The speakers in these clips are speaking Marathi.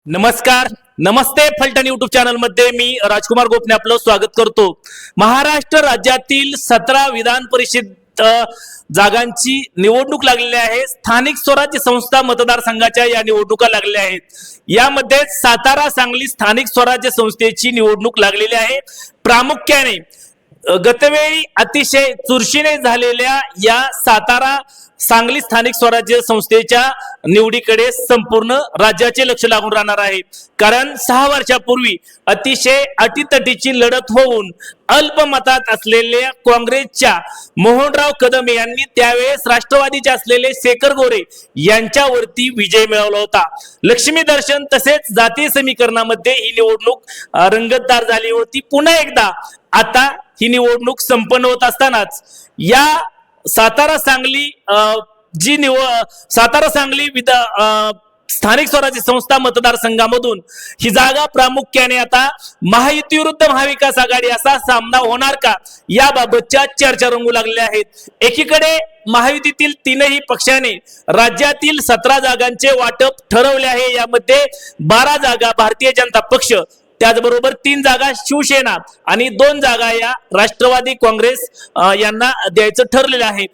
नमस्कार, नमस्ते फलटण युट्यूब चॅनल मध्ये मी राजकुमार गोपने आपलं स्वागत करतो। महाराष्ट्र राज्यातील 17 विधान परिषद जागांची निवडणूक लागलेली आहे। स्थानिक स्वराज्य संस्था मतदारसंघाच्या या निवडणुका लागलेल्या आहेत। यामध्ये सातारा सांगली स्थानिक स्वराज्य संस्थेची निवडणूक लागलेली आहे। प्रामुख्याने गतवेळी अतिशय चुरशीने झालेल्या या सातारा सांगली स्थानिक स्वराज्य संस्थेच्या निवडीकडे संपूर्ण राज्याचे लक्ष लागून राहणार आहे। कारण 6 वर्षापूर्वी अतिशय अटीतटीची लढत होऊन अल्पमतात असलेल्या काँग्रेसच्या मोहनराव कदम यांनी त्यावेळेस राष्ट्रवादीचे असलेले शेखर गोरे यांच्यावरती विजय मिळवला होता। लक्ष्मी दर्शन तसेच जातीय समीकरणामध्ये ही निवडणूक रंगतदार झाली होती। पुन्हा एकदा आता ही निवडणूक संपन्न होत असतानाच या सातारा सांगली स्थानिक स्वराज्य संस्था मतदारसंघामधून ही जागा प्रामुख्याने आता महायुती विरुद्ध महाविकास आघाडी असा सामना होणार का याबाबतच्या चर्चा रंगू लागलेल्या आहेत। एकीकडे महायुतीतील 3ही पक्षाने राज्यातील 17 जागांचे वाटप ठरवले आहे। यामध्ये 12 जागा भारतीय जनता पक्ष, त्याचबरोबर 3 जागा शिवसेना आणि 2 जागा या राष्ट्रवादी काँग्रेस यांना द्यायचं ठरलेलं आहे।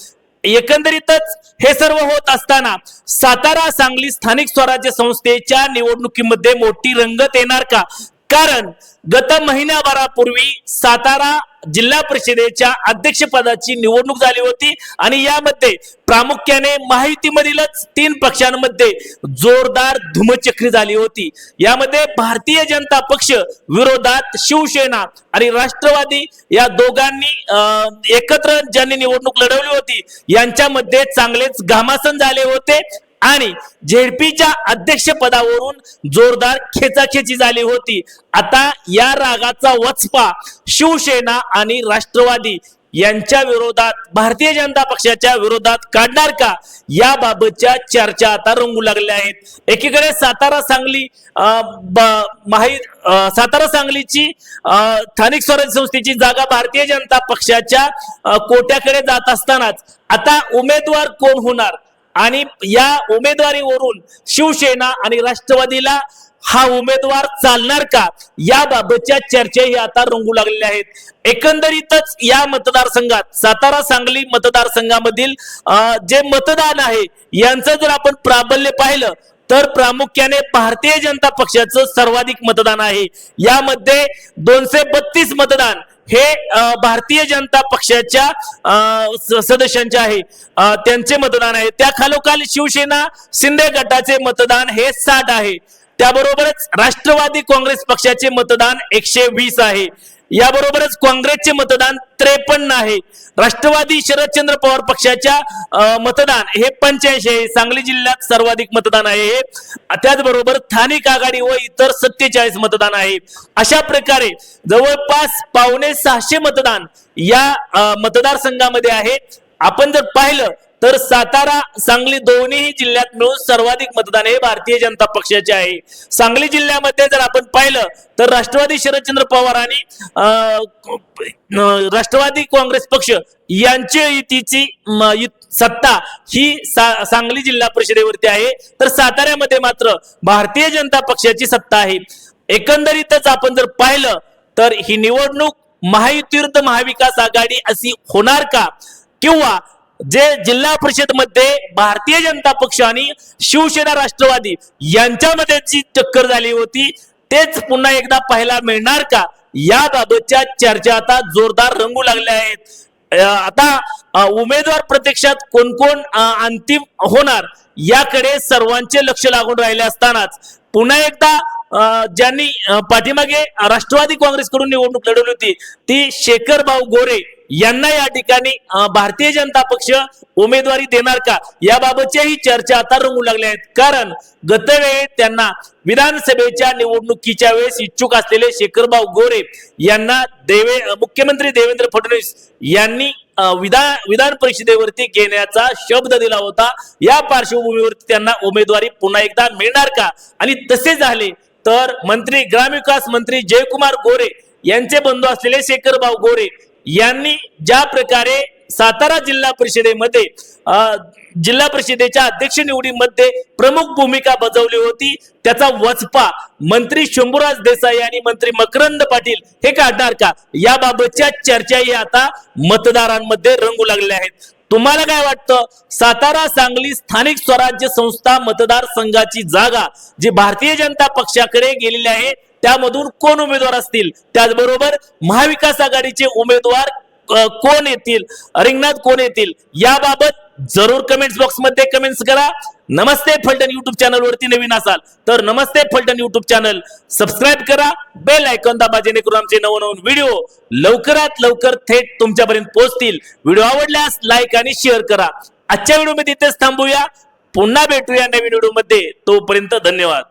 एकंदरीतच हे सर्व होत असताना सातारा सांगली स्थानिक स्वराज्य संस्थेच्या निवडणुकीमध्ये मोठी रंगत येणार का? कारण गत महिन्याभरापूर्वी सातारा जिल्हा परिषदेच्या अध्यक्षपदाची निवडणूक झाली होती आणि यामध्ये प्रामुख्याने महायुतीमधीलच 3 पक्षांमध्ये जोरदार धुमचक्री झाली होती। यामध्ये भारतीय जनता पक्ष विरोधात शिवसेना आणि राष्ट्रवादी या दोघांनी एकत्र ज्यांनी निवडणूक लढवली होती यांच्यामध्ये चांगलेच घमासान झाले होते आणि झेडपीच्या अध्यक्षपदावरून जोरदार खेचाखेची झाली होती। आता या रागाचा वचपा शिवसेना आणि राष्ट्रवादी यांच्या विरोधात भारतीय जनता पक्षाच्या विरोधात काढणार का याबाबतच्या चर्चा आता रंगू लागल्या आहेत। एकीकडे सातारा सांगलीची स्थानिक स्वराज्य संस्थेची जागा भारतीय जनता पक्षाच्या कोट्याकडे जात असतानाच आता उमेदवार कोण होणार आणि या उमेदवारीवरून शिवसेना आणि राष्ट्रवादीला हा उमेदवार चालणार का याबाबतच्या चर्चाही आता रंगू लागलेल्या आहेत। एकंदरीतच या मतदारसंघात सातारा सांगली मतदारसंघामधील जे मतदान आहे यांचं जर आपण प्राबल्य पाहिलं तर प्रामुख्याने भारतीय जनता पक्षाचं सर्वाधिक मतदान आहे। यामध्ये 232 मतदान हे भारतीय जनता पक्षाच्या सदस्यांचे आहे, त्यांचे मतदान आहे। त्या खालोखाल शिवसेना शिंदे गटाचे मतदान हे 60 आहे। त्याबरोबरच राष्ट्रवादी काँग्रेस पक्षाचे मतदान 120 आहे। याबरोबरच काँग्रेसचे मतदान 53 आहे। राष्ट्रवादी शरदचंद्र पवार पक्षाच्या मतदान हे 85 आहे। सांगली जिल्ह्यात सर्वाधिक मतदान आहे। त्याचबरोबर स्थानिक आघाडी व इतर 47 मतदान आहे। अशा प्रकारे जवळपास 550 मतदान या मतदारसंघामध्ये आहे। आपण जर पाहिलं तर सातारा सांगली दोन्ही जिल्ह्यात मिळून सर्वाधिक मतदान हे भारतीय जनता पक्षाचे आहे। सांगली जिल्ह्यामध्ये जर आपण पाहिलं तर राष्ट्रवादी शरदचंद्र पवार आणि राष्ट्रवादी काँग्रेस पक्ष यांची युतीची सत्ता ही सांगली जिल्हा परिषदेवरती आहे, तर साताऱ्यामध्ये मात्र भारतीय जनता पक्षाची सत्ता आहे। एकंदरीतच आपण जर पाहिलं तर ही निवडणूक महायुती विरुद्ध महाविकास आघाडी अशी होणार का, किंवा जे जिल्हा परिषद मध्ये भारतीय जनता पक्ष आणि शिवसेना राष्ट्रवादी यांच्यामध्ये जी टक्कर झाली होती तेच पुन्हा एकदा पाहायला मिळणार का याबाबतच्या चर्चा आता जोरदार रंगू लागल्या आहेत। आता उमेदवार प्रत्यक्षात कोण कोण अंतिम होणार याकडे सर्वांचे लक्ष लागून राहिले असतानाच पुन्हा एकदा ज्यांनी पाठीमागे राष्ट्रवादी काँग्रेसकडून निवडणूक लढवली होती ती शेखर गोरे यांना या ठिकाणी भारतीय जनता पक्ष उमेदवारी देणार का याबाबतच्याही चर्चा आता रंगू लागल्या आहेत। कारण गतवेळी त्यांना विधानसभेच्या निवडणुकीच्या वेळेस इच्छुक असलेले शेखरभाऊ गोरे यांना मुख्यमंत्री देवेंद्र फडणवीस यांनी विधान परिषदेवरती घेण्याचा शब्द दिला होता। या पार्श्वभूमीवरती त्यांना उमेदवारी पुन्हा एकदा मिळणार का, आणि तसे झाले तर ग्रामविकास मंत्री जयकुमार गोरे यांचे बंधू असलेले शेखरभाऊ गोरे यांनी ज्या प्रकारे सातारा जिल्हा परिषदेमध्ये जिल्हा परिषदेच्या अध्यक्ष निवडीमध्ये प्रमुख भूमिका बजावली होती, त्याचा वचपा मंत्री शंभूराज देसाई आणि मंत्री मकरंद पाटील हे काढणार का, याबाबतच्या चर्चाही आता मतदारांमध्ये रंगू लागलेल्या आहेत. तुम्हाला काय वाटतं? सातारा सांगली स्थानिक स्वराज्य संस्था मतदारसंघाची जागा जी भारतीय जनता पक्षाकडे गेलेली आहे त्यामधून कोण उमेदवार असतील, त्याचबरोबर महाविकास आघाडीचे उमेदवार कोण येतील, रिंगणात कोण येतील, याबाबत जरूर कमेंट्स बॉक्स मध्ये कमेंट्स करा. नमस्ते फलटण युट्यूब चॅनल वरती नवीन असाल तर नमस्ते फलटण युट्यूब चॅनल सबस्क्राईब करा, बेल आयकॉन दाबा, जेणेकरून आमचे नवनवीन व्हिडिओ लवकरात लवकर थेट तुमच्यापर्यंत पोहोचतील. व्हिडिओ आवडल्यास लाईक आणि शेअर करा. आजच्या व्हिडिओ मध्ये इथेच थांबूया, पुन्हा भेटूया नवीन व्हिडिओ मध्ये. तोपर्यंत धन्यवाद.